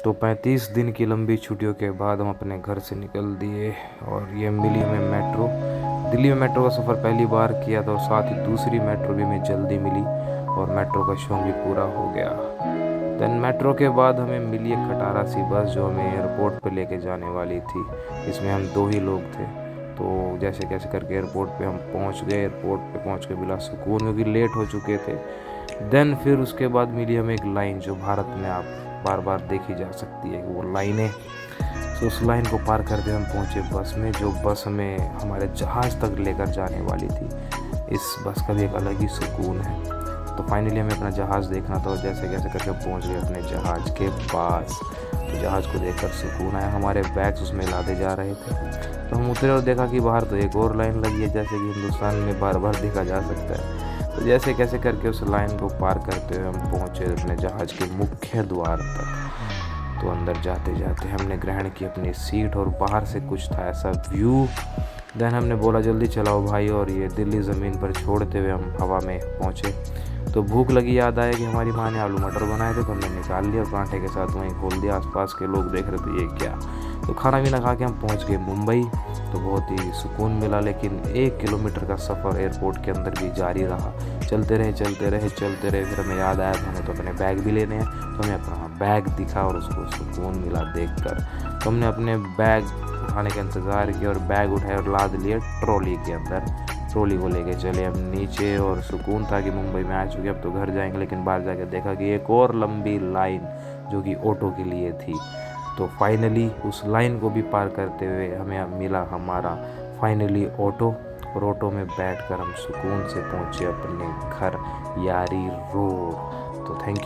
तो 35 दिन की लंबी छुट्टियों के बाद हम अपने घर से निकल दिए और ये मिली हमें मेट्रो। दिल्ली में मेट्रो का सफ़र पहली बार किया था और साथ ही दूसरी मेट्रो भी हमें जल्दी मिली और मेट्रो का शौक भी पूरा हो गया। देन मेट्रो के बाद हमें मिली एक खटारा सी बस जो हमें एयरपोर्ट पे लेके जाने वाली थी। इसमें हम 2 ही लोग थे। तो जैसे कैसे करके एयरपोर्ट पे हम पहुंच गए। एयरपोर्ट पे पहुंच के बिला सुकून, क्योंकि लेट हो चुके थे। देन फिर उसके बाद मिली हमें एक लाइन जो भारत में आप बार बार देखी जा सकती है, वो लाइनें। तो उस लाइन को पार करके हम पहुंचे बस में, जो बस हमें हमारे जहाज़ तक लेकर जाने वाली थी। इस बस का भी एक अलग ही सुकून है। तो फाइनली हमें अपना जहाज़ देखना था और जैसे कैसे करके पहुंच गए अपने जहाज़ के पास। तो जहाज़ को देखकर सुकून आया। हमारे बैग्स उसमें लादे जा रहे थे। तो हम उतरे और देखा कि बाहर तो एक और लाइन लगी है, जैसे कि हिंदुस्तान में बार बार देखा जा सकता है। तो जैसे कैसे करके उस लाइन को पार करते हुए हम पहुँचे अपने जहाज़ के मुख्य द्वार तक। तो अंदर जाते जाते हमने ग्रहण की अपनी सीट और बाहर से कुछ था ऐसा व्यू। देन हमने बोला जल्दी चलाओ भाई, और ये दिल्ली ज़मीन पर छोड़ते हुए हम हवा में पहुँचे। तो भूख लगी, याद आया कि हमारी माँ ने आलू मटर बनाए थे, तो हमने निकाल लिया और पराठे के साथ वहीं खोल दिया। आसपास के लोग देख रहे थे ये क्या। तो खाना पीना खा के हम पहुँच गए मुंबई। तो बहुत ही सुकून मिला, लेकिन 1 किलोमीटर का सफ़र एयरपोर्ट के अंदर भी जारी रहा। चलते रहे चलते रहे चलते रहे। फिर हमें याद आया था हमें तो अपने बैग भी लेने हैं। तो हमें अपना बैग दिखा और उसको सुकून मिला देखकर। तो हमने अपने बैग उठाने का इंतज़ार किया और बैग उठाए और लाद लिए ट्रॉली के अंदर। ट्रॉली को लेके चले हम नीचे और सुकून था कि मुंबई में आ चुके, अब तो घर जाएंगे। लेकिन बाहर जाके देखा कि एक और लंबी लाइन जो कि ऑटो के लिए थी। तो फाइनली उस लाइन को भी पार करते हुए हमें मिला हमारा फाइनली ऑटो, और ऑटो में बैठकर हम सुकून से पहुंचे अपने घर, यारी रोड। तो थैंक यू।